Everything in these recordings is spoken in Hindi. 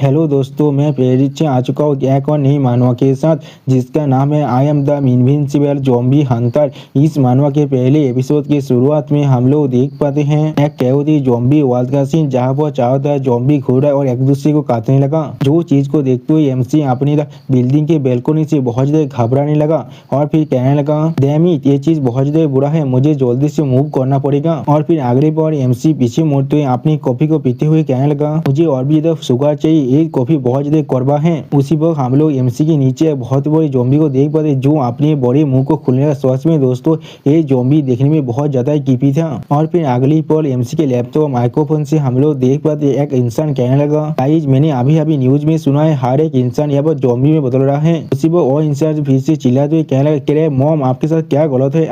हेलो दोस्तों, मैं प्रेरित से आ चुका हूँ एक और नई मानवा के साथ जिसका नाम है I am the invincible zombie Hunter. इस मानवा के पहले एपिसोड की शुरुआत में हम लोग देख पाते हैं एक कैओटी ज़ॉम्बी वर्ल्ड का सीन जहाँ पर चारों तरफ ज़ॉम्बी घूरा और एक दूसरे को काटने लगा। जो चीज को देखते हुए एमसी अपनी बिल्डिंग के बैल्कनी से बहुत ज्यादा घबराने लगा और फिर कहने लगा, डैम इट, ये चीज बहुत ज्यादा बुरा है, मुझे जल्दी से मूव करना पड़ेगा। और फिर अगले बार एमसी पीछे मुड़ते हुए अपनी कॉफी को पीते हुए कहने लगा, मुझे और भी ज्यादा शुगर चाहिए, ये कॉफी बहुत ज्यादा कड़वा है। उसी वक्त हम लोग एमसी के नीचे बहुत बड़ी ज़ॉम्बी को देख पाते जो अपने बड़े मुंह को खुलने लगा। सच में दोस्तों, ये ज़ॉम्बी देखने में बहुत ज्यादा कीपी था। और फिर अगली पल एमसी के लैपटॉप माइक्रोफोन से हम लोग देख पाते एक इंसान कहने लगा, गाइस मैंने अभी अभी न्यूज में सुना है हर एक इंसान यहाँ पर ज़ॉम्बी में बदल रहा है। उसी पर और इंसान फिर से चिल्लाते हुए कहने लगा, कह रहे मॉम आपके साथ क्या गलत है।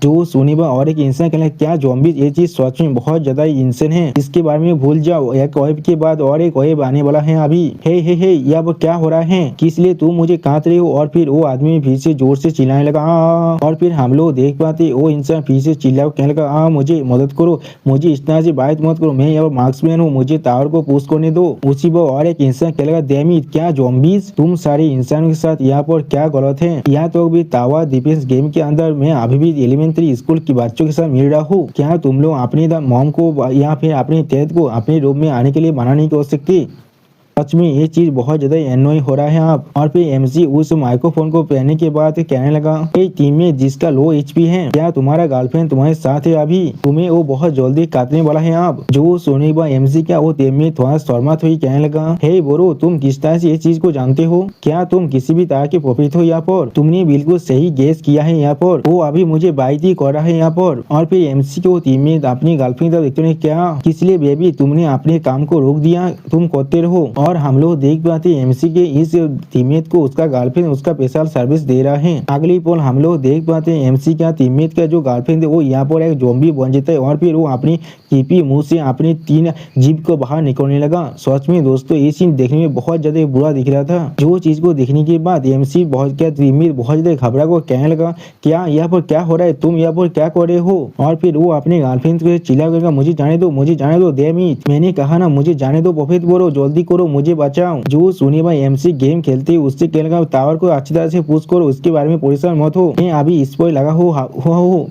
जो सुनी पर और एक इंसान कहने लगा, क्या ज़ॉम्बी, ये चीज सच में बहुत ज्यादा इंसान है, इसके बारे में भूल जाओ, एक वेब के बाद और एक वेब आने वाला है अभी। हे यहाँ पर क्या हो रहा है, किस लिए तुम मुझे काट रहे हो। और फिर वो आदमी फिर से जोर से चिल्लाने लगा। और फिर हम लोग देख पाते वो इंसान फिर से चिल्ला कहने लगा, मुझे मदद करो, मुझे इस तरह से बात मत करो, मैं यहाँ मार्क्समैन हूँ, मुझे टावर को पुश करने दो। उसी पर और एक इंसान कहने लगा, डैम इट, क्या ज़ॉम्बीज, तुम सारे इंसानों के साथ यहाँ पर क्या गलत है। यहाँ तो भी टावर डिफेंस गेम के अंदर मैं अभी भी एलिमेंट्री स्कूल के बच्चों के साथ मिल रहा हूँ। क्या तुम लोग अपने मॉम को या फिर अपने डैड को अपने रूम में आने के लिए मना नहीं कर सकते। सच में ये चीज बहुत ज्यादा एनोइंग हो रहा है आप। और फिर एमसी उस माइक्रोफोन को पहनने के बाद कहने लगा, टीम में जिसका लो एचपी है, क्या तुम्हारा गर्लफ्रेंड तुम्हारे साथ है अभी, तुम्हें वो बहुत जल्दी काटने वाला है आप। जो सुनने के बाद एमसी क्या वो टीम में थोड़ा शर्मात हुई कहने लगा, हे ब्रो, तुम किस तरह से ये चीज को जानते हो, क्या तुम किसी भी तरह के प्रॉफिट हो यहाँ पर, तुमने बिल्कुल सही गेस किया है यहाँ पर, वो अभी मुझे बाइट ही कर रहा है यहाँ पर। और फिर एमसी के वो टीम में अपनी गर्लफ्रेंड देखते हैं, क्या किस लिए बेबी तुमने अपने काम को रोक दिया, तुम करते रहो। और हम लोग देख पाते एमसी के इस टीममेट को उसका गर्लफ्रेंड उसका स्पेशल सर्विस दे रहा है। अगली पल हम लोग देख पाते हैं एमसी का टीममेट का जो गर्लफ्रेंड है वो यहाँ पर एक ज़ॉम्बी बन जाता है और फिर वो अपनी कीपी मुंह से अपनी 3 जीभ को बाहर निकलने लगा। सच में दोस्तों ये सीन देखने में बहुत ज्यादा बुरा दिख रहा था। जो चीज को देखने के बाद एमसी बहुत टीममेट बहुत ज्यादा घबरा को कहने लगा, क्या यहाँ पर क्या हो रहा है, तुम यहाँ पर क्या कर रहे हो। और फिर वो अपने गर्लफ्रेंड को चिल्ला कर, मुझे जाने दो, मुझे जाने दो, डैम इट, मैंने कहा ना मुझे जाने दो, प्रॉफिट करो, जल्दी करो, मुझे बचाओ। जो सुनी भाई एमसी गेम खेलते उससे कहने लगा, टावर को अच्छी तरह से पुश करो, उसके बारे में परेशान मत हो, मैं अभी इस पर लगा हो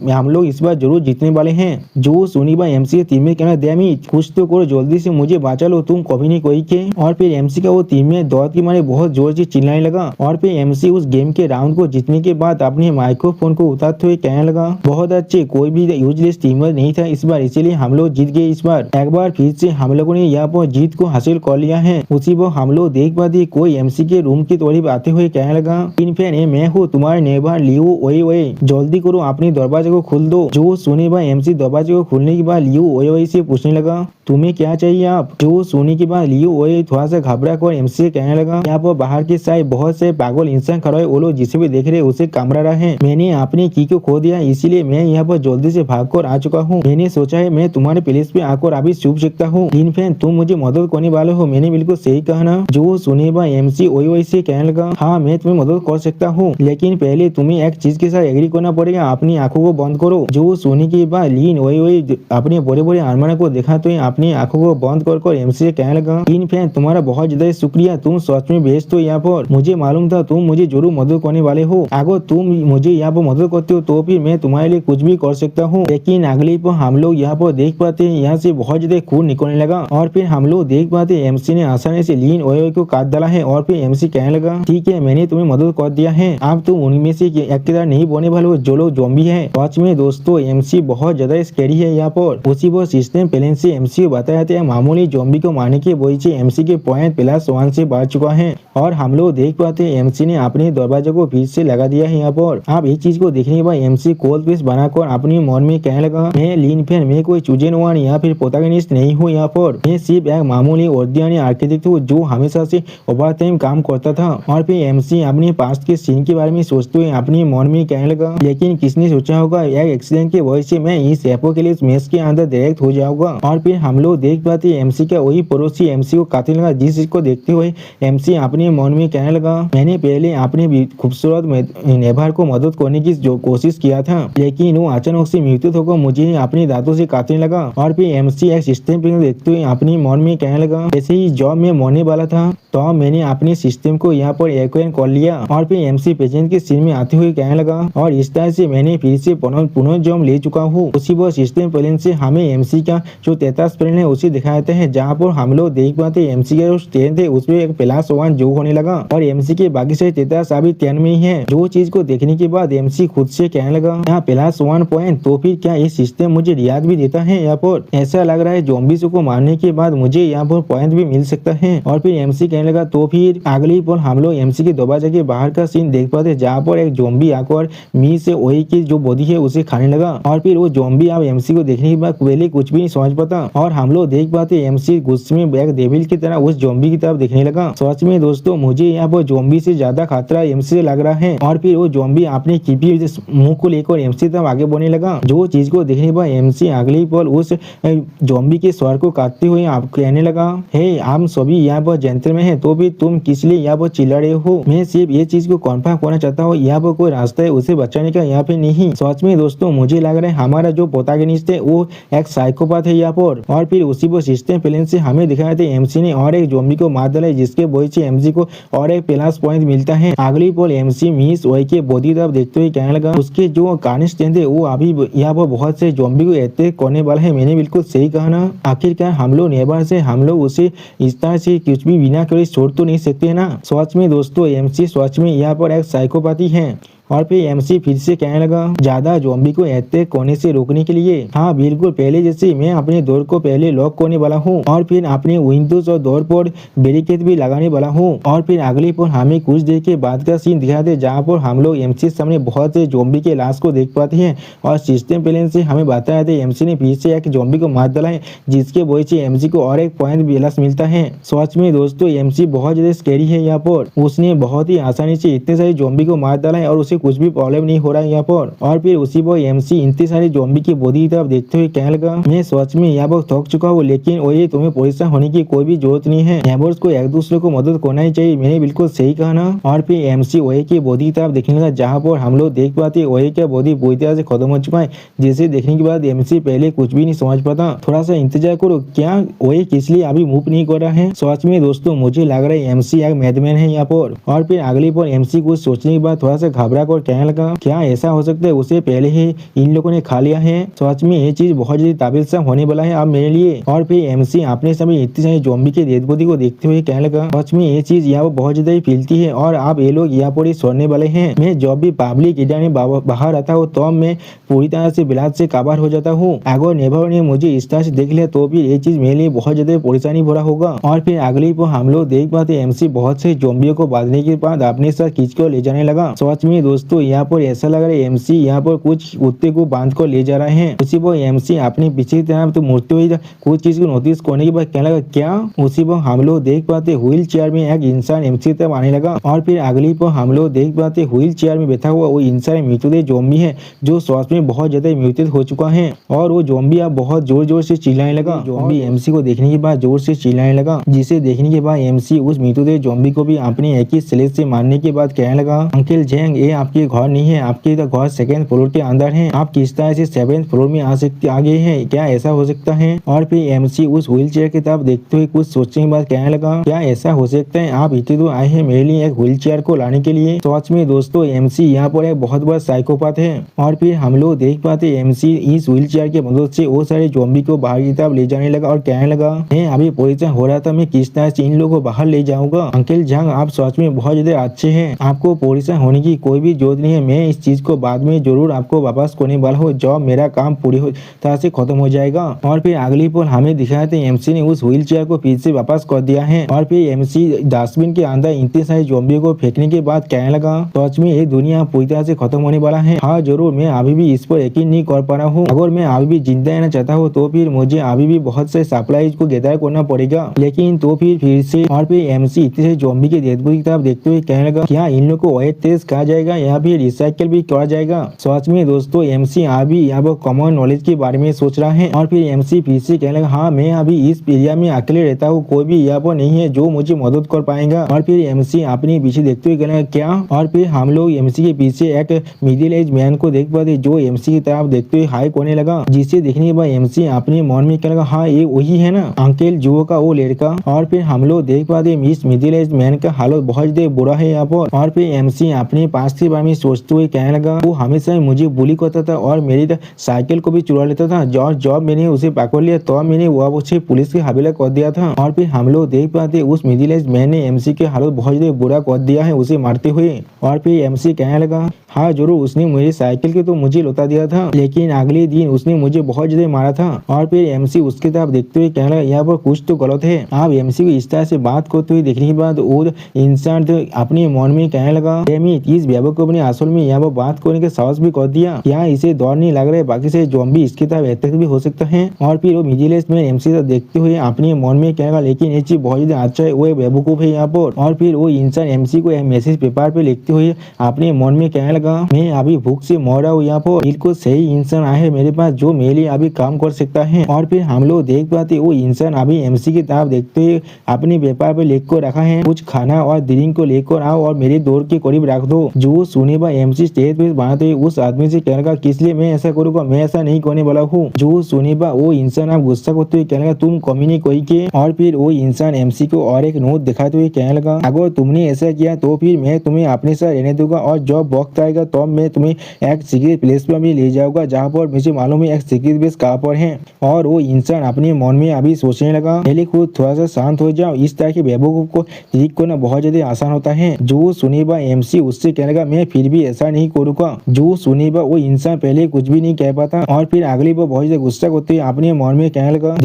हम लोग इस बार जरूर जीतने वाले हैं। जो सुनी भाई एमसी के टीम में कहना, डैम इट, कुछ तो करो, जल्दी से मुझे बचा लो, तुम कभी नहीं कोई के। और फिर एमसी का वो टीम में दौड़ की मारे बहुत जोर से चिल्लाने लगा। और फिर एमसी उस गेम के राउंड को जीतने के बाद अपने माइक्रोफोन को उतारते हुए कहने लगा, बहुत अच्छे, कोई भी यूजलेस टीमर नहीं था इस बार, इसीलिए हम लोग जीत गए इस बार। एक बार फिर से हम लोगों ने यहाँ पर जीत को हासिल कर लिया है। उसी पर हम लोग देख पाते कोई एमसी के रूम की तरफ आते हुए कहने लगा, इनफैन मैं हूँ तुम्हारे नेबर लियो, ओए जल्दी करो अपनी दरवाजे को खोल दो। जो सुने भाई एमसी दरवाजे को खोलने के बाद लियो ओए से पूछने लगा, तुम्हें क्या चाहिए आप। जो सुने के बाद लियो ओए थोड़ा सा घबरा कर एमसी से कहने लगा, यहाँ पर बाहर के साइड बहुत से पागल इंसान खड़ा है, वो लोग जिसे भी देख रहे उसे कामरा रहा है, मैंने अपनी की को खो दिया, इसीलिए मैं यहाँ पर जल्दी से भाग कर आ चुका हूँ, मैंने सोचा है मैं तुम्हारे प्लेस पे आकर अभी छुप सकता हूँ, इनफैन तुम मुझे मदद करने वाले हो, मैंने बिल्कुल सही कहा ना। जो सुने भाई एमसी ओए से कहने लगा, हाँ मैं तुम्हें मदद कर सकता हूँ, लेकिन पहले तुम्हें एक चीज के साथ एग्री करना पड़ेगा, अपनी आंखों को बंद करो। जो सुने के बाद लीन ओए अपने बड़े बड़े आर्मर को देखा तो अपनी आंखों को बंद कर एमसी से कहने लगा, इनफैन तुम्हारा बहुत ज्यादा शुक्रिया, तुम सच में बेस्ट हो यहाँ पर, मुझे मालूम था तुम मुझे जरूर मदद करने वाले हो, अगर तुम मुझे यहाँ पर मदद करते हो तो फिर मैं तुम्हारे लिए कुछ भी कर सकता हूँ। लेकिन अगले पर हम लोग यहाँ पर देख पाते हैं यहाँ से बहुत ज्यादा खून निकलने लगा। और फिर हम लोग देख पाते एमसी ने आसानी से लीन ओए को काट डाला है। और फिर एमसी कहने लगा, ठीक है मैंने तुम्हें मदद कर दिया है, अब तुम उनमें से एक तरह नहीं बोने वाले हो जो लोग ज़ॉम्बी है। सच में दोस्तों एमसी बहुत ज्यादा स्कैरी है यहाँ पर। उसी पर सिस्टम प्लान से एमसी को बताया था मामूली ज़ॉम्बी को मारने के वजह से एमसी के पॉइंट +1 से बढ़ चुका है। और हम लोग देख पाते हैं एमसी ने अपने दरवाजे को फिर से लगा दिया है यहाँ पर। अब इस चीज को देखने के बाद एमसी कोल्ड पेस्ट बनाकर अपनी मन में कहने लगा, मैं लीन फैन, मैं कोई चूजन वन या फिर प्रोटैगनिस्ट नहीं हूँ यहाँ पर, मैं सिर्फ एक मामूली ऑर्डिनरी आर्किटेक्ट हूँ जो हमेशा से ओवर टाइम काम करता था। और फिर एमसी अपने पास्ट के सीन के बारे में सोचते हुए अपने मन में कहने लगा, लेकिन किसने सोचा होगा एक एक्सीडेंट की वजह से मैं इस एपोकैलिप्स मैच के अंदर डायरेक्ट हो जाऊंगा। और फिर हम लोग देख पाते एमसी का वही पड़ोसी एमसी को काटने लगा, जिस चीज को देखते हुए एमसी अपने मन में कहने लगा, मैंने पहले अपने खूबसूरत नेबर को मदद करने की जो कोशिश किया था, लेकिन वो अचानक से मृत्यु होकर मुझे अपने दांतों से काटने लगा। और फिर एमसी एक सिस्टम को देखते हुए अपने मन में कहने लगा, ऐसे ही जब मैं मरने वाला था तो मैंने अपने सिस्टम को यहाँ पर एक्वायर कर लिया। और फिर एमसी पेशेंट के सीन में आते हुए कहने लगा, और इस तरह से मैंने फिर से पुनर्जन्म ले चुका हूँ। उसी वो सिस्टम प्लेन से हमें एमसी का जो 33 प्लेन है उसे दिखाते हैं, जहाँ पर हम लोग देख पाते एमसी का जो स्टैंड थे उसमें एक +1 जो होने लगा और एमसी के बाकी से 33 अभी 10 में ही है। जो चीज को देखने के बाद एमसी खुद से कहने लगा, यहाँ +1 पॉइंट, तो फिर क्या ये सिस्टम मुझे रियाद भी देता है? यहाँ पर ऐसा लग रहा है ज़ॉम्बीज़ को मारने के बाद मुझे यहाँ पर पॉइंट भी मिल सकता है। और फिर एमसी कहने लगा, तो फिर अगली पल हम लोग एमसी के दरवाजे के बाहर का सीन देख पाते, जहाँ पर एक ज़ॉम्बी आकर मी से वही की जो बॉडी है उसे खाने लगा। और फिर वो ज़ॉम्बी अब एमसी को देखने के बाद पहले कुछ भी नहीं समझ पाता, और हम लोग देख पाते एमसी गुस्से में एक डेविल की तरह उस ज़ॉम्बी की तरफ देखने लगा। सच में दोस्तों मुझे यहाँ पर ज़ॉम्बी से ज्यादा खतरा एमसी से लग रहा है। और फिर वो ज़ॉम्बी अपने कीपी मुंह को लेकर एमसी तरफ आगे बढ़ने लगा। जो चीज को देखने पर एमसी अगली पल उस ज़ॉम्बी के स्वर को काटते हुए आप कहने लगा, हे आप सभी यहाँ पर जेंटलमैन हैं, तो भी तुम किस लिए यहाँ पर चिल्ला रहे हो? मैं सिर्फ ये चीज को कन्फर्म करना चाहता हूँ, यहाँ पर कोई रास्ता है उसे बचाने का, यहाँ पे नहीं। सच में दोस्तों मुझे लग रहा है हमारा जो प्रोटैगनिस्ट है वो एक साइकोपाथ है यहाँ पर। और फिर उसी वो सिस्टम प्लेन से हमें दिखाया था एमसी ने और एक ज़ॉम्बी को मार डाला, जिसके वजह से एमसी को और एक प्लस पॉइंट मिलता है। अगली पल एमसी मिस वही के बॉडी तरफ देखते हुए कहने लगा, उसके जो कानिस्टेंट थे वो अभी यहाँ पर बहुत से ज़ॉम्बी को अटैक करने वाला है। मैंने बिल्कुल सही कहा ना? आखिरकार हम लोग नेबर से हम लोग उसे इस तरह से कुछ भी बिना करे छोड़ तो नहीं सकते ना। सच में दोस्तों एमसी सच में यहाँ पर एक साइकोपैथी है। और फिर एमसी फिर से कहने लगा, ज्यादा ज़ॉम्बी को अटैक करने से रोकने के लिए, हाँ बिल्कुल पहले जैसे मैं अपने डोर को पहले लॉक करने वाला हूँ और फिर अपने विंडोज और डोर पर बैरिकेड भी लगाने वाला हूँ। और फिर अगले पर हमें कुछ देर के बाद का सीन दिखाते, जहाँ पर हम लोग एमसी सामने बहुत से ज़ॉम्बी के लाश को देख पाते हैं और सिस्टम प्लेन से हमें बताया था एमसी ने फिर से एक ज़ॉम्बी को मार डाला है, जिसके वजह से एमसी को और एक पॉइंट प्लस मिलता है। सच में दोस्तों एमसी बहुत ज्यादा स्कैरी है यहाँ पर। उसने बहुत ही आसानी से इतने सारे ज़ॉम्बी को मार डाला है और उसे कुछ भी प्रॉब्लम नहीं हो रहा है यहाँ पर। और फिर उसी वो एमसी इतने सारे ज़ॉम्बी की बॉडी की तरफ देखते हुए कहने लगा, मैं सच में यहाँ पर थक चुका हूँ, लेकिन वही तुम्हें परेशान होने की कोई भी जरूरत नहीं है। नेबर्स को एक दूसरे को मदद करना ही चाहिए, मैंने बिल्कुल सही कहा ना? और फिर एमसी वही की बॉडी की तरफ देखने लगा, जहाँ पर हम लोग देख पाते वही का बॉडी पूरी तरह से खत्म हो चुका है, जिसे देखने के बाद एमसी पहले कुछ भी नहीं समझ पाता। थोड़ा सा इंतजार करो, क्या वही किस लिए अभी मूव नहीं कर रहा है? सच में दोस्तों मुझे लग रहा है एमसी एक मैडमैन है यहाँ पर। और फिर अगली पर एमसी कुछ सोचने के बाद थोड़ा सा घबरा कर कहने लगा, क्या ऐसा हो सकता है उसे पहले ही इन लोगों ने खा लिया है? सच में ये चीज बहुत ज्यादा ताबिलसाम होने वाला है अब मेरे लिए। और फिर एमसी अपने समय इतनी सारी ज़ॉम्बी के डेड बॉडी को देखते हुए कहने लगा, सच में ये चीज यहाँ पर बहुत ज्यादा ही फैलती है और अब ये लोग यहाँ पर ही सोने वाले हैं। मैं जब भी पब्लिक एरिया में बाहर आता हूँ तो मैं पूरी तरह से ब्लड से कवर हो जाता हूँ। अगर नेबर ने मुझे इस तरह से देख लिया तो फिर ये चीज मेरे लिए बहुत ज्यादा परेशानी भरा होगा। और फिर अगली पर हम लोग देख पाते एमसी बहुत से ज़ॉम्बियों को बांधने के बाद अपने साथ खींच कर ले जाने लगा। सच में दोस्तों यहाँ पर ऐसा लग रहा है एमसी यहाँ पर कुछ कुत्ते को बांध कर ले जा रहे हैं। उसी पर एमसी अपनी पीछे की तरफ तो मुड़ते हुए कुछ चीज को नोटिस करने के बाद कहने लगा, क्या? उसी पर हम लोग देख पाते व्हील चेयर में एक इंसान एमसी तरफ आने लगा। और फिर अगली पर हम लोग देख पाते व्हील चेयर में बैठा हुआ वो इंसान म्यूटेड ज़ॉम्बी है, जो सच में बहुत ज्यादा म्यूटेड हो चुका है। और वो ज़ॉम्बी अब बहुत जोर जोर से चिल्लाने लगा। ज़ॉम्बी एमसी को देखने के बाद जोर से चिल्लाने लगा, जिसे देखने के बाद एमसी उस म्यूटेड ज़ॉम्बी को भी अपने एक ही स्लेट से मारने के बाद कहने लगा, अंकल जेंग ये आपके घर नहीं है, आपके तो घर सेकंड फ्लोर के अंदर है, आप किस तरह से 7th फ्लोर में आ गए हैं? क्या ऐसा हो सकता है? और फिर एमसी उस व्हील चेयर की तरफ देखते हुए कुछ सोचने के बाद कहने लगा, क्या ऐसा हो सकता है? आप इतने दूर आए हैं मेरे लिए एक व्हील चेयर को लाने के लिए? सच में दोस्तों एमसी यहाँ पर एक बहुत बड़ा साइकोपाथ है। और फिर हम लोग देख पाते एमसी इस व्हील चेयर की मदद से वो सारे ज़ॉम्बी को बाहर की तरफ ले जाने लगा और कहने लगा, मैं अभी परेशान हो रहा था मैं किस तरह से इन लोगों को बाहर ले जाऊंगा। अंकल जंग आप सच में बहुत ज्यादा अच्छे हैं, आपको परेशान होने की कोई भी जरूरत नहीं है। मैं इस चीज को बाद में जरूर आपको वापस करने वाला हूँ जब मेरा काम पूरी तरह से खत्म हो जाएगा। और फिर अगली पल हमें दिखाया था एमसी ने उस व्हील चेयर को फिर से वापस कर दिया है। और फिर एमसी डस्टबिन के अंदर इतने सारे ज़ॉम्बी को फेंकने के बाद कहने लगा, सच में ये दुनिया पूरी तरह से खत्म होने वाला है। हाँ जरूर, मैं अभी भी इस पर यकीन नहीं कर पा रहा हूँ। अगर मैं अभी भी जिंदा रहना चाहता हूँ तो फिर मुझे अभी भी बहुत से सप्लाईज को गैदर करना पड़ेगा। लेकिन तो फिर से और फिर एमसी इतने से ज़ॉम्बी के डेड बॉडी की तरफ देखते हुए कहने लगा, क्या इन लोग को वेट टेस्ट कहा जाएगा या फिर रिसाइकिल भी किया जाएगा। सच में दोस्तों एमसी अभी यहाँ पर कॉमन नॉलेज के बारे में सोच रहा है और फिर एमसी फिर से कहने लगा हाँ मैं अभी इस एरिया में अकेले रहता हूँ, कोई भी यहाँ पर नहीं है जो मुझे मदद कर पाएगा। और फिर एमसी अपने पीछे देखते हुए कहने लगा क्या। और फिर हम लोग एमसी के पीछे एक मिडिल एज मैन को देख पाते जो एमसी की तरफ देखते हुए हाई करने लगा, जिसे देखने के बाद एमसी अपने मन में कहने लगा हाँ ये वही है ना अंकल जो का वो लड़का। और फिर हम लोग देख पाते इस मिडिल एज मैन का हालत बहुत ज्यादा बुरा है यहाँ पर। और फिर एमसी अपने पास के बारे में सोचते हुए कहने लगा वो हमेशा मुझे बुली करता था और मेरी साइकिल को भी चुरा लेता था, जब मैंने उसे पकड़ लिया तो मैंने वो उसे पुलिस के हवाले कर दिया था। और फिर हम लोग देख पाते उस मिडिल एज मैन ने एमसी के हालत बहुत ज्यादा बुरा कर दिया है उसे मारते हुए। और फिर एमसी कहने लगा हाँ जरूर उसने मेरी साइकिल के तो मुझे लौटा दिया था, लेकिन अगले दिन उसने मुझे बहुत ज्यादा मारा था। और फिर एमसी उसके तरफ देखते हुए कहने लगा यहाँ पर कुछ तो गलत है। आप एमसी को इस तरह से बात करते हुए देखने के बाद वो इंसान अपने मन में कहने लगा इस बेवकूफ ने असल में यहाँ पर बात करने के साहस भी कर दिया, क्या इसे डर नहीं लग रहा है बाकी से ज़ॉम्बी इसकी तरफ अटैक भी हो सकता है। और फिर वो मिडिल एज मैन एमसी से देखते हुए अपने मन में कहने लगा लेकिन ये चीज बहुत ज्यादा अच्छा है, वो बेवकूफ है यहाँ पर। और फिर वो इंसान एमसी को मैसेज पेपर पे लिखते हुए अपने मन में कहने लगा मैं अभी भूख से मर रहा हूँ, यहाँ पर बिल्कुल सही इंसान आया है मेरे पास जो मेरे लिए अभी काम कर सकता है। और फिर हम लोग देख पाते वो इंसान अभी एमसी की तरफ देखते हुए अपने पेपर पे लिख कर रखा है कुछ खाना और ड्रिंक को लेकर आओ और मेरे डोर के करीब रख दो। जो सुने बा एमसी स्टेज पे बनाते हुए उस आदमी से कहने लगा किस लिए मैं ऐसा करूँगा, मैं ऐसा नहीं करने वाला हूँ। जो सुने बा वो इंसान आप गुस्सा करते हुए कहने लगा तुम कमी नहीं कोई के। और फिर वो इंसान एमसी को और एक नोट दिखाते हुए कहने लगा अगर तुमने ऐसा किया तो फिर मैं तुम्हें अपने साथ रहने दूंगा और जब वक्त आएगा तो मैं तुम्हें एक सीक्रेट प्लेस पर भी ले जाऊंगा जहाँ पर मुझे मालूम है एक सीक्रेट प्लेस कहाँ पर है। और वो इंसान अपने मन में अभी सोचने लगा पहले खुद थोड़ा सा शांत हो जाओ, इस तरह के बेवकूफ को ठीक करना बहुत ज्यादा आसान होता है। जो सुनेबा एमसी उससे कहने लगा मैं फिर भी ऐसा नहीं करूँगा। जो सुनेबा वो इंसान पहले कुछ भी नहीं कह पाता और फिर अगली बार बहुत ज्यादा गुस्सा करते अपने मन में कहने लगा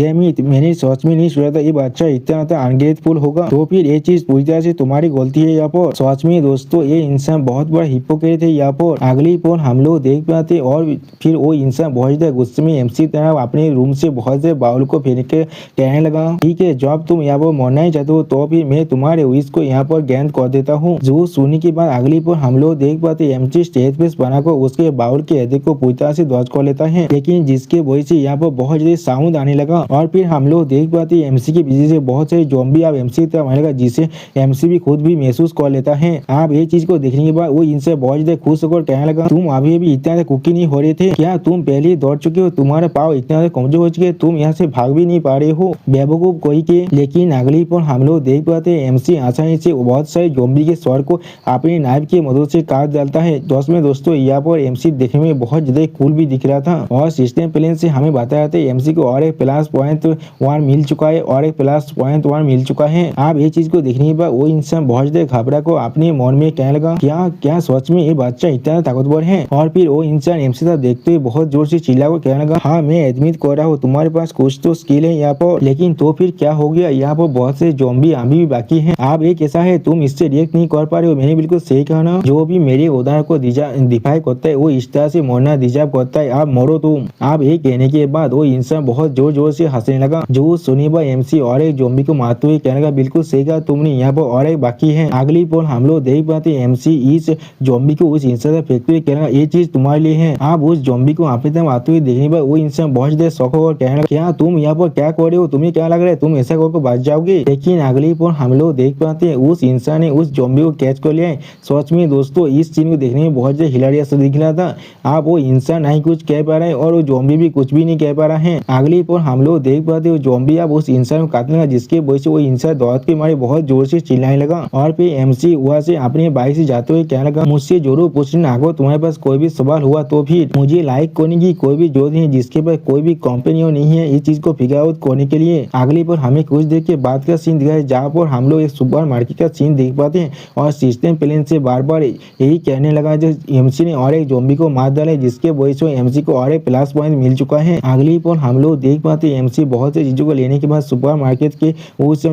मैंने सोच में नहीं सोचा था ये बच्चा इतना अनग्रेटफुल होगा, तो फिर ये चीज पूरी तरह से तुम्हारी गलती है। यहाँ पर सच में दोस्तों ये इंसान बहुत बड़ा हिपोक्रेट है। यहाँ पर अगली पर हम लोग देख पाते और फिर वो इंसान बहुत ज्यादा गुस्से में एमसी तरह अपने रूम से बहुत से बाउल को फेंक के कहने लगा ठीक है जब तुम यहाँ पर मरना ही चाहते हो तो फिर मैं तुम्हारे विश को यहाँ पर ज्ञान कर देता हूँ। जो सुनने के बाद अगली पर हम लोग देख पाते एमसी स्टेज पे बनाकर उसके बाउल के हृदय को पूरी तरह से ध्वस्त कर लेता है, लेकिन जिसके वजह से यहाँ पर बहुत ज्यादा साउंड आने लगा। और फिर हम लोग देख पाते एमसी की वजह से बहुत सारे ज़ॉम्बी अब एमसी की तरफ आने लगा, जिसे एमसी भी खुद भी महसूस कर लेता है। आप ये चीज को देखने के बाद वो इनसे बहुत ज्यादा खुश होकर कहने लगा तुम अभी भी इतना ज्यादा कुकी नहीं हो रहे थे क्या, तुम पहले ही दौड़ चुके हो, तुम्हारे पाँव इतना ज्यादा कमजोर हो चुके तुम यहाँ से भाग भी नहीं पा रहे हो बेवकूफ कोई के। लेकिन अगली पर हम लोग देख पाते एमसी आसानी से बहुत सारे ज़ॉम्बी के स्वर को अपनी नाइफ की मदद से काट डालता है। दोस्तों यहाँ पर एमसी देखने में बहुत ज्यादा कूल भी दिख रहा था और सिस्टम प्लेन से हमें बताया था एमसी को और एक +1 मिल चुका है और एक +1 मिल चुका है। आप ये चीज को देखने के बाद वो इंसान बहुत ज्यादा घबरा को अपने मन में कहने लगा क्या सच में ये बच्चा इतना ताकतवर है। और फिर वो इंसान एमसी साथ देखते हुए बहुत जोर से चिल्ला कर कहने लगा हाँ मैं एडमिट कर रहा हूँ तुम्हारे पास कुछ तो स्किल है यहाँ पर, लेकिन तो फिर क्या हो गया, यहाँ पर बहुत से ज़ॉम्बी अभी भी बाकी हैं। आप ये कैसा है तुम इससे रिएक्ट नहीं कर पा रहे हो, मैंने बिल्कुल सही कहा ना, जो भी मेरे उदाहरण को डिफाई करता है वो इस तरह से मरना डिजर्व करता है, आप मरो तुम। आप ये कहने के बाद वो इंसान बहुत जोर जोर से हंसने लगा। जो सुनी बा एमसी और एक ज़ॉम्बी को मारते हुए कहने लगा बिल्कुल सही कहा तुमने, यहाँ पर और एक बाकी है। अगली पोल हम लोग देख पाते एमसी इस ज़ॉम्बी को उस इंसान से फेंकते हुए कहने लगा ये चीज तुम्हारे लिए है। आप उस ज़ॉम्बी को अपने तरफ आते हुए देखने पर वो इंसान बहुत ज्यादा शौक और कहने लगा क्या तुम यहाँ पर क्या कर रहे हो, तुम्हें क्या लग रहा है तुम ऐसा करके बच जाओगे। लेकिन अगली पोल हम लोग देख पाते हैं उस इंसान ने उस ज़ॉम्बी को कैच कर लिया है। सच में दोस्तों इस सीन को देखने में बहुत ज्यादा हिलारियस दिख रहा था। आप वो इंसान नहीं कुछ कह पा रहा है और वो ज़ॉम्बी भी कुछ भी नहीं कह पा रहा है। अगली पोल हम लोग देख पाते वो ज़ॉम्बी अब उस इंसान को काटने लगा, जिसके वजह से वो इंसान दौड़ के मारे बहुत जोर से चिल्लाने लगा। और फिर एमसी वहाँ से अपने बाइक से जाते हुए कहने लगा मुझसे जरूर पूछना, अगर तुम्हारे पास कोई भी सवाल हुआ तो फिर मुझे लाइक करने की कोई भी जरूरत नहीं है, जिसके पास कोई भी कंपनी नहीं है इस चीज को फिगर आउट करने के लिए। अगली पर हमें कुछ देर के बाद का सीन दिखाया जहाँ पर हम लोग एक सुपर मार्केट का सीन देख पाते हैं और सिस्टम प्लेन से बार बार यही कहने लगा जो एमसी ने और एक ज़ॉम्बी को मार डाला, जिसके वजह से एमसी को और एक +1 मिल चुका है। अगली पर हम लोग देख पाते हैं एमसी बहुत सी चीजों को लेने के बाद सुपर मार्केट के उस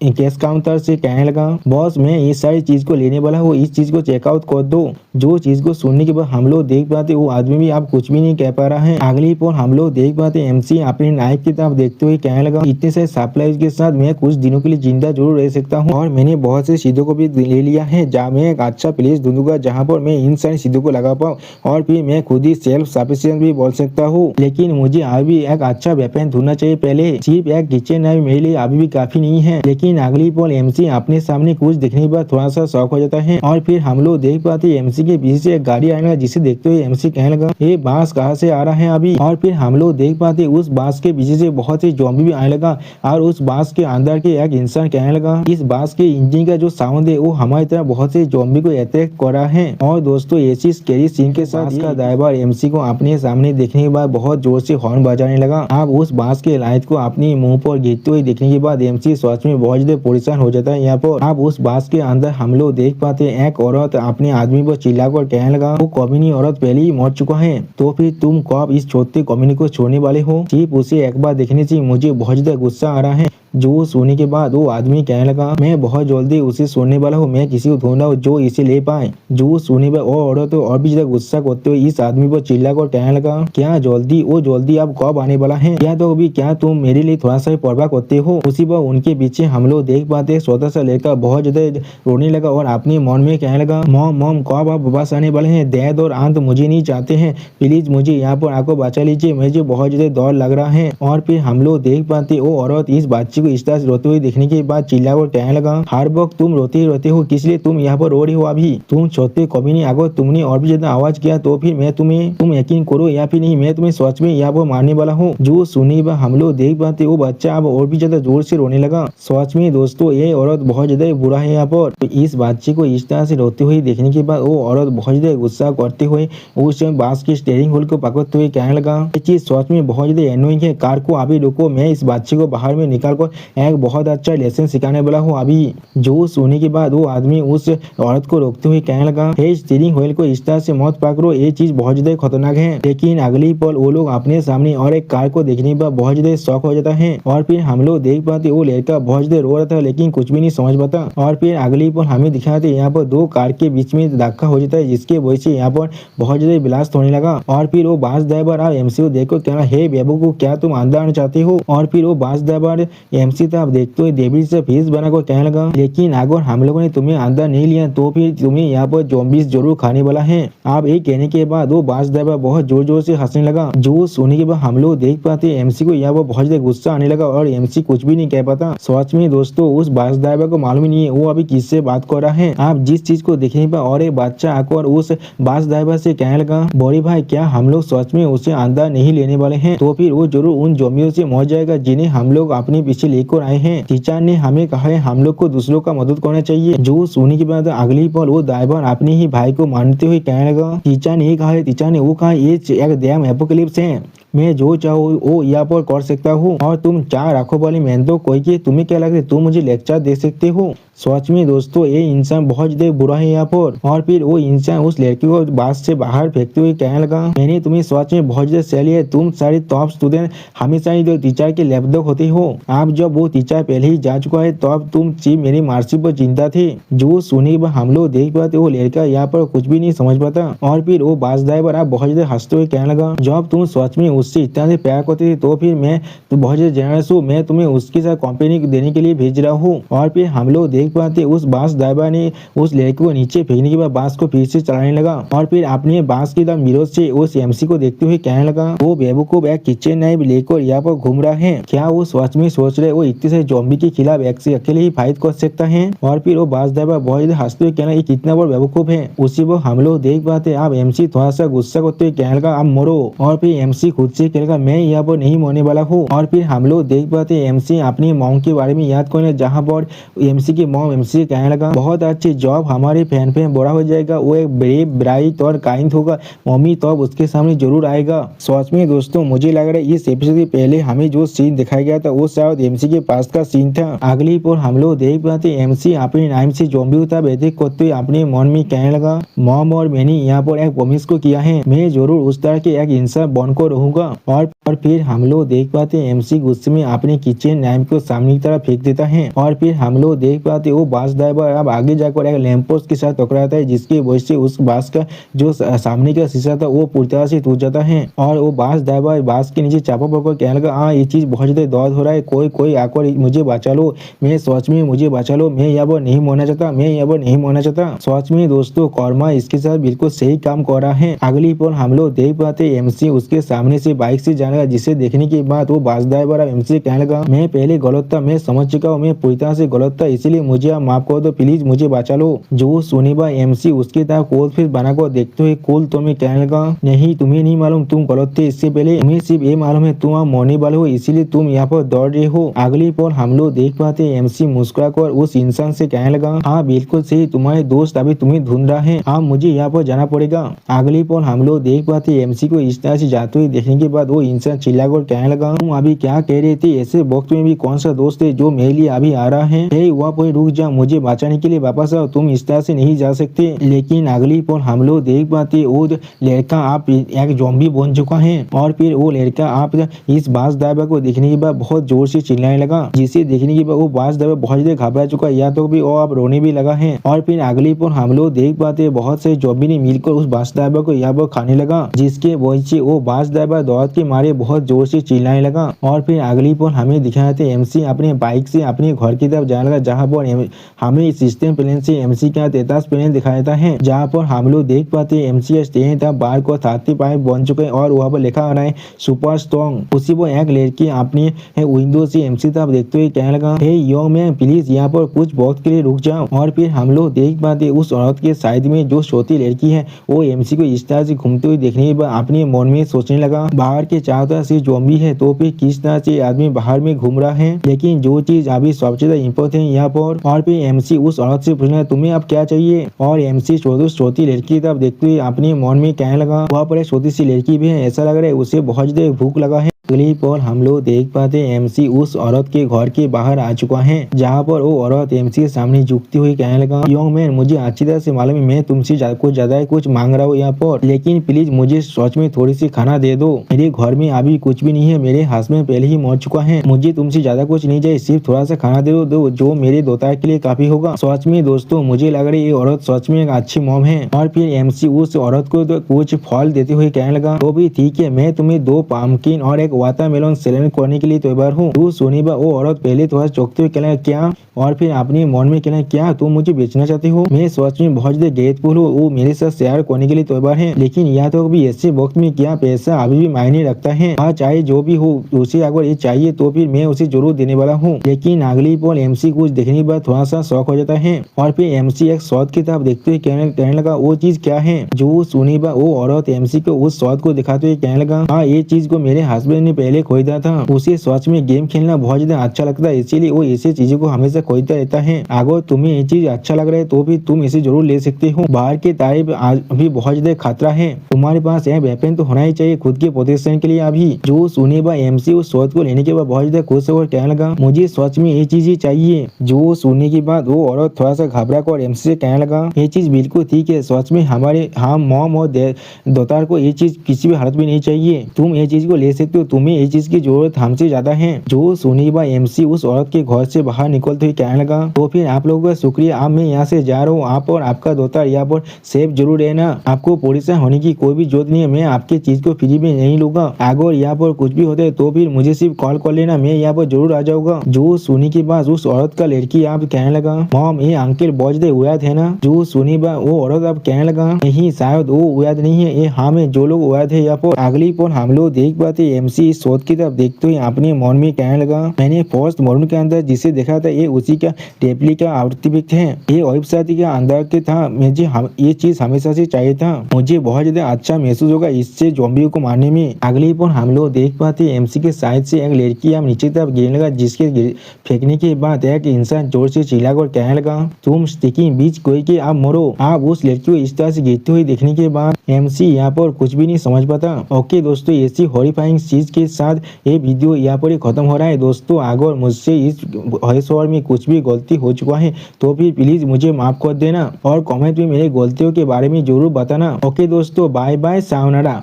कैश काउंटर से कहने लगा, बॉस मैं इस सारी चीज को लेने वाला हूँ, इस चीज को चेकआउट कर दो। जो चीज को सुनने के बाद हम लोग देख पाते वो आदमी भी आप कुछ भी नहीं कह पा रहा है। अगली पल हम लोग देख पाते एमसी अपनी नाइफ की तरफ देखते हुए कहने लगा, इतने सारे सप्लाईज के साथ मैं कुछ दिनों के लिए जिंदा जरूर रह सकता हूँ और मैंने बहुत से सीधों को भी ले लिया है, जहाँ मैं एक अच्छा प्लेस ढूंढूंगा जहाँ पर मैं इन सारे सीधों को लगा पाऊँ और फिर मैं खुद ही सेल्फ सफिशिएंट भी बोल सकता हूँ। लेकिन मुझे अभी एक अच्छा वेपन ढूंढना चाहिए पहले, सिर्फ एक किचन नाइफ मेरे लिए अभी भी काफी नहीं है। लेकिन अगली पल एमसी अपने सामने कुछ देखने के बाद थोड़ा सा शौक हो जाता है और फिर हम लोग देख पाते एमसी के पीछे से एक गाड़ी आने लगा, जिसे देखते हुए एमसी कहने लगा, ये बांस कहाँ से आ रहा है अभी। और फिर हम लोग देख पाते उस बांस के पीछे से बहुत ही ज़ॉम्बी भी आने लगा और उस बांस के अंदर के एक इंसान कहने लगा, इस बांस के इंजन का जो साउंड है वो हमारी तरह बहुत से ज़ॉम्बी को अटैक कर रहा है। और दोस्तों ऐसी स्कैरी सीन के साथ इसका ड्राइवर एमसी को अपने सामने देखने के बाद बहुत जोर से हॉर्न बजाने लगा। अब उस बांस के लाइट को अपने मुंह पर गिरते हुए देखने के बाद एमसी सच में बहुत ज्यादा परेशान हो जाता है। यहाँ पर अब उस बांस के अंदर हम लोग देख पाते हैं एक औरत अपने आदमी पर चिल्लाकर कहने लगा, वो कमीनी औरत पहले ही मर चुका है, तो फिर तुम कब इस छोटे कमीनी को छोड़ने वाले हो। सिर्फ उसे एक बार देखने से मुझे बहुत ज्यादा गुस्सा आ रहा है। जो सुनने के बाद वो आदमी कहने लगा, मैं बहुत जल्दी उसे छोड़ने वाला हूँ, मैं किसी को ढूंढ रहा हूँ जो इसे ले पाए। जो सुनने पर वो औरत और भी ज्यादा गुस्सा करते हुए इस आदमी पर चिल्लाकर कहने लगा, क्या जल्दी, वो जल्दी अब कब आने वाला है, क्या तो अभी क्या तुम मेरे लिए थोड़ा सा परवाह करते हो। उसी पर उनके पीछे हम लोग देख पाते छोटा सा लड़का बहुत ज्यादा रोने लगा और अपने मन में कहने लगा, मॉम मॉम कब आप वापस आने वाले हैं, दर्द और अंत मुझे नहीं चाहते हैं, प्लीज मुझे यहाँ पर आकर बचा लीजिए, मुझे बहुत ज्यादा डर लग रहा है। और फिर हम लोग देख पाते वो औरत इस बच्चे को इस तरह से रोते हुए देखने के बाद चिल्लाकर कहने लगा, हर वक्त तुम रोते ही रोते हो, किस लिए तुम यहाँ पर रो रही हो अभी, तुम छोटे कभी नहीं, अगर तुमने और भी ज्यादा आवाज किया तो फिर मैं तुम यकीन करो या फिर नहीं, मैं तुम्हें सच में यहाँ पर मारने वाला हूँ। जो सुनने पर हम लोग देख पाते वो बच्चा अब और भी ज्यादा जोर से रोने लगा। सच में दोस्तों ये औरत बहुत ज्यादा बुरा है यहाँ पर। तो इस बच्चे को इस तरह से रोते हुए देखने के बाद वो औरत बहुत ज्यादा गुस्सा करते हुए उस बांस के स्टीयरिंग व्हील को पकड़ते हुए कहने लगा, ये चीज सच में बहुत ज्यादा एनोइंग है, कार को अभी रोको, मैं इस बच्चे को बाहर में निकाल कर एक बहुत अच्छा लेसन सिखाने वाला हूँ अभी। जो सुनने के बाद वो आदमी उस औरत को रोकते हुए कहने लगा, हे स्टीयरिंग व्हील को इस तरह से मत पकड़ो, ये चीज बहुत ज्यादा खतरनाक है। लेकिन अगली पल वो लोग अपने सामने और एक कार को देखने पर बहुत ज्यादा शौक हो जाता है और फिर हम लोग देख पाते वो लड़का बहुत ज्यादा रो रहा था लेकिन कुछ भी नहीं समझ पाता। और फिर अगली पल हमें दिखाते यहाँ पर दो कार के बीच में धक्का हो जाता है, जिसके वजह से यहाँ पर बहुत ज्यादा ब्लास्ट होने लगा। और फिर वो बस ड्राइवर और एमसी को देखो कहना, हे बेबू को क्या तुम अंदर आना चाहते हो। और फिर वो बस ड्राइवर एमसी तरफ देखते हुए देवी से फीस बनाकर कहने लगा, लेकिन अगर हम लोगों ने तुम्हें अंदर नहीं लिया तो फिर तुम्हें यहाँ पर ज़ॉम्बीज़ जरूर खाने वाला है। आप ये कहने के बाद वो बस ड्राइवर बहुत जोर जोर से हंसने लगा। जो सुनने के बाद हम लोग देख पाते एमसी को यहाँ पर बहुत ज्यादा गुस्सा आने लगा और एमसी कुछ भी नहीं कह पाता। सच में दोस्तों उस बस ड्राइवर को मालूम ही नहीं है वो अभी किससे बात कर रहा है। आप जिस चीज को देखने पर और एक बच्चा आकर उस बस ड्राइवर से कहने लगा, बड़ी भाई क्या हम लोग सच में उसे अंदर नहीं लेने वाले हैं, तो फिर वो जरूर उन ज़ॉम्बियों से मर जाएगा जिन्हें हम लोग अपने पीछे लेकर आए हैं। टीचर ने हमें कहा है हम लोग को दूसरों का मदद करना चाहिए। जो सुनने के बाद अगली पल वो ड्राइवर अपने ही भाई को मानते हुए कहने लगा, टीचर ने कहा है, टीचर ने वो कहा, ये एक डैम एपोकलिप्स है, मैं जो चाहूँ वो यहाँ पर कर सकता हूँ और तुम चार आंखों वाली मेहनतों कोई की, तुम्हें क्या लगता है तुम मुझे लेक्चर दे सकते हो। सच में दोस्तों ये इंसान बहुत ज्यादा बुरा है यहाँ पर। और फिर वो इंसान उस लड़की को बस से बाहर फेंकते हुए कहने लगा, मैंने तुम्हें सच में बहुत ज्यादा सह लिया है, तुम सारी टॉप स्टूडेंट हमेशा ही जो टीचर के लेपदक होते हो, आप जब वो टीचर पहले ही जा चुका है तो अब तुम सिर्फ मेरी मार्कशीट पर चिंता थे। जो सुने के बाद हम लोग देख पाते वो लड़का यहाँ पर कुछ भी नहीं समझ पाता। और फिर वो बस ड्राइवर आप बहुत ज्यादा हंसते हुए कहने लगा, जब तुम सच में उससे इतना से प्यार करते थे तो फिर मैं तो बहुत ज्यादा जेनरस हूँ, मैं तुम्हें उसके साथ कंपनी देने के लिए भेज रहा हूँ। और फिर हम लोग देख पाते उस बांस ड्राइवर ने उस लड़के को नीचे फेंकने के बाद बांस को फिर से चलाने लगा और फिर अपने बांस की तरफ मिरर से उस एमसी को देखते हुए कहने लगा, वो बेवकूफ एक किचन नाइफ लेकर यहाँ पर घूम रहा है, क्या वो सच में सोच रहे वो इतने से ज़ॉम्बी के खिलाफ एक से अकेले ही फाइट कर सकता है। और फिर वो बांस ड्राइवर बहुत ज्यादा हंसते हुए कहना, ये कितना बड़ा बेवकूफ है। उसी वो हम लोग देख पाते अब एमसी थोड़ा सा गुस्सा करते हुए कहने लगा, अब मरो। और फिर एमसी खुद से कहेगा, मैं यहाँ पर नहीं मरने वाला हूँ। और फिर हम लोग देख पाते एमसी अपनी मॉम के बारे में याद करने, जहाँ पर एमसी की मॉम एमसी कहने लगा, बहुत अच्छी जॉब, हमारे फैन पे बड़ा हो जाएगा, वो एक ब्रेव ब्राइट और काइंड होगा, मम्मी तो अब उसके सामने जरूर आएगा। सच में दोस्तों मुझे लग रहा है इस एपिसोड के पहले हमें जो सीन दिखाया गया था वो शायद एमसी के पास का सीन था। अगली पर हम लोग देख पाते एमसी अपने नाम से ज़ॉम्बी होता बेदिक करते हुए अपने मन में कहने लगा, मॉम और मैंने यहाँ पर एक प्रॉमिस को किया है, मैं जरूर उस तरह के एक इंसान बनकर रहूंगा। और और फिर हम लोग देख पाते हैं एमसी गुस्से में अपने किचन नाइफ को सामने की तरफ फेंक देता है और फिर हम लोग देख पाते वो बस ड्राइवर अब आगे जाकर एक लैंप पोस्ट के साथ टकराता है, जिसकी वजह से उस बस का जो सामने का शीशा था वो पूरी तरह से टूट जाता है और वो बस ड्राइवर बस के नीचे चापा पकड़ कहने लगा, हाँ ये चीज बहुत ज्यादा दर्द हो रहा है, कोई कोई आकर मुझे बचा लो, मैं सच में मुझे बचा लो, मैं यहाँ पर नहीं मरना चाहता, मैं यहाँ पर नहीं मरना चाहता। सच में दोस्तों कर्मा इसके साथ बिल्कुल सही काम कर रहा है। अगली पल हम लोग देख पाते एमसी उसके सामने से बाइक से जाने लगा, जिसे देखने के बाद वो बस ड्राइवर अब एमसी कहने लगा, मैं पहले गलत था, मैं समझ चुका हूँ, मैं पूरी तरह से गलत था, इसीलिए मुझे आप माफ कर दो, प्लीज मुझे बचा लो। जो सुनी बा एमसी उसकी तरफ कोल फिर बनाकर देखते हुए कुल तुम्हें कहने लगा, नहीं तुम्हें नहीं मालूम, तुम गलत थे, इससे पहले तुम्हें सिर्फ ये मालूम है तुम आप मरने वाले हो, इसीलिए तुम यहाँ पर दौड़ रहे हो। अगली पल हम लोग देख पाते एमसी मुस्कुराकर उस इंसान से कहने लगा, हाँ बिल्कुल सही, तुम्हारे दोस्त अभी तुम्हें ढूंढ रहा है, हाँ मुझे यहाँ पर जाना पड़ेगा। अगली पल हम लोग देख पाते एमसी को इस तरह से जाते हुए देखने के बाद वो इंसान चिल्लाकर कहने लगा, तुम अभी क्या कह रहे थे, ऐसे वक्त में भी कौन सा दोस्त है जो मेरे लिए अभी आ रहा है, वहाँ पर रुक जा, मुझे बचाने के लिए वापस आओ, तुम इस तरह से नहीं जा सकते। लेकिन अगली पल हम लोग देख पाते वो लड़का आप एक ज़ॉम्बी बन चुका है और फिर वो लड़का आप इस बस ड्राइवर को देखने के बाद बहुत जोर से चिल्लाने लगा, जिसे देखने के बाद वो बस ड्राइवर बहुत ज्यादा घबरा चुका, या तो भी वो अब रोने भी लगा है। और फिर अगली पल हम लोग देख पाते बहुत से ज़ॉम्बी ने मिलकर उस बस ड्राइवर को यहाँ पर खाने लगा, जिसके वजह से वो बस ड्राइवर दौड़ के मारे बहुत जोर से चिल्लाने लगा। और फिर अगली पल हमें दिखाया था एमसी अपने बाइक से अपने घर की तरफ जाने लगा, जहाँ पर हमें सिस्टम प्लेन से एमसी का 33 प्लेन दिखाया था है, जहाँ पर हम लोग देख पाते एमसी स्टेशन था बार को 35 बन चुके हैं और वहाँ पर लिखा आ रहा है सुपर स्ट्रॉन्ग। उसी वो एक लड़की अपनी विंडो से एमसी तरफ देखते हुए कहने लगा, हे यो मैम प्लीज यहाँ पर कुछ वक्त के लिए रुक जाओ। और फिर हम लोग देख पाते उस औरत के साइड में जो छोटी लड़की है वो एमसी को इस तरह से घूमते हुए देखने के बाद अपने मन में सोचने लगा, बाहर के चारों तरफ से ज़ॉम्बी है तो फिर किस तरह से आदमी बाहर में घूम रहा है, लेकिन जो चीज अभी सबसे ज्यादा इम्पोर्टेंट है यहाँ पर। और फिर एमसी उस औरत से पूछना, तुम्हें अब क्या चाहिए, और एमसी छोटी लड़की की तरफ देखते हुए अपने मन में कहने लगा, वहाँ पर एक छोटी सी लड़की भी है, ऐसा लग रहा है उसे बहुत ज्यादा भूख लगा है। अगली पल हम लोग देख पाते एमसी उस औरत के घर के बाहर आ चुका है, जहाँ पर वो औरत एमसी के सामने झुकती हुई कहने लगा, यंग मैन मुझे अच्छी तरह से मालूम है मैं तुमसे कुछ ज्यादा कुछ मांग रहा हूँ यहाँ पर, लेकिन प्लीज मुझे सच में थोड़ी सी खाना दे दो, मेरे घर में अभी कुछ भी नहीं है, मेरे हस्बैंड पहले ही मर चुका है, मुझे तुमसे ज्यादा कुछ नहीं चाहिए, सिर्फ थोड़ा सा खाना दे दो जो मेरे दोतार के लिए काफी होगा। सच में दोस्तों मुझे लग रहा है ये औरत सच में एक अच्छी मॉम है। और फिर एमसी उस औरत को कुछ फल देते हुए कहने लगा, तो भी ठीक है, मैं तुम्हें 2 पम्पकिन और एक वाटरमेलन सेलेन करने के लिए तैयार हूँ। तू सुनीबा वो औरत पहले थोड़ा चौंकते हुए कहना, क्या, और फिर अपने मन में कहना, क्या तुम मुझे बेचना चाहते हो, मैं सच में बहुत ज्यादा ग्रेटफुल हूँ, वो मेरे साथ शेयर करने के लिए तैयार है, लेकिन यहाँ तो भी ऐसे वक्त में क्या पैसा अभी भी मायने रखता है, हाँ चाहे जो भी हो उसे अगर ये चाहिए तो फिर मैं उसे जरूर देने वाला हूँ। लेकिन अगली पल एमसी कुछ देखने के बाद थोड़ा सा शौक हो जाता है और फिर एमसी एक शॉट की तरफ देखते हुए कहने लगा, वो चीज क्या है, जो सुनीबा वो औरत एमसी को उस शॉट को दिखाते हुए कहने लगा, हाँ ये चीज को मेरे हस्बैंड ने पहले खरीदा था, उसे सच में गेम खेलना बहुत ज्यादा अच्छा लगता है, इसीलिए वो ऐसी चीजों को हमेशा खरीदता रहता है, अगर तुम्हें ये चीज अच्छा लग रहा है तो भी तुम इसे जरूर ले सकते हो, बाहर की तारीफ अभी बहुत ज्यादा खतरा है, तुम्हारे पास यह वेपन तो होना ही चाहिए खुद के प्रोटेक्शन के लिए अभी। जो सुनीबा एमसी उस शॉट को लेने के बाद बहुत ज्यादा खुश होकर कहने लगा, मुझे सच में ये चीज ही चाहिए। जो सुनने के बाद वो औरत थोड़ा सा घबरा कर एमसी से कहने लगा, ये चीज बिल्कुल ठीक है, सच में हमारे मॉम और दोतार को ये चीज किसी भी हालत में नहीं चाहिए, तुम ये चीज को ले सकते हो, तुम्हें ये चीज की जरूरत हमसे ज्यादा है। जो सुनीबा एमसी उस औरत के घर से बाहर निकलते हुए कहने लगा, तो फिर आप लोगों का शुक्रिया, अब मैं यहाँ से जा रहा हूँ, आप और आपका दोतार यहाँ पर सेफ जरूर रहना, आपको परेशान होने की कोई भी जरूरत नहीं है, मैं आपकी चीज को फ्री में नहीं लूंगा, अगर यहाँ पर कुछ भी होता है तो फिर मुझे सिर्फ कॉल कर लेना, मैं यहाँ पर जरूर आ जाऊंगा। जो सुनी के बाद उस औरत का लड़की आप कहने लगा, मॉम ये अंकल बहुत उयाद है ना। जो सुनी बा वो औरत अब कहने लगा, नहीं शायद वो उयाद नहीं है, ये हाँ में जो लोग उयाद है यहाँ पर। अगली पर हम लोग देख पाते एमसी इस शोध की तरफ देखते हुए अपने मन में कहने लगा, मैंने फर्स्ट मॉर्निंग के अंदर जिसे देखा था ये उसी का रेप्लिका आर्टिफैक्ट है, ये वेबसाइट के अंदर के था, मुझे ये चीज हमेशा से चाहिए था, मुझे बहुत ज्यादा अच्छा महसूस होगा इससे ज़ॉम्बियों को मारने में। अगली पर हम लोग देख पाते एमसी के साइड से एक लड़की अब नीचे तरफ गिरने लगा, जिसके फेंकने के बाद एक इंसान जोर से चिल्लाकर कहने लगा, तुम स्टिकी बीच कोई के आप मरो। आप उस लड़की को इस तरह से गिरते हुए देखने के बाद एमसी यहाँ पर कुछ भी नहीं समझ पाता। ओके दोस्तों, ऐसी हॉरिफाइंग चीज के साथ ये वीडियो यहाँ पर खत्म हो रहा है। दोस्तों अगर मुझसे इस वॉइस ओवर में कुछ भी गलती हो चुका है तो फिर प्लीज मुझे माफ कर देना और कमेंट में मेरे गलतियों के बारे में जरूर बताना। ओके दोस्तों, बाय बाय, सायोनारा।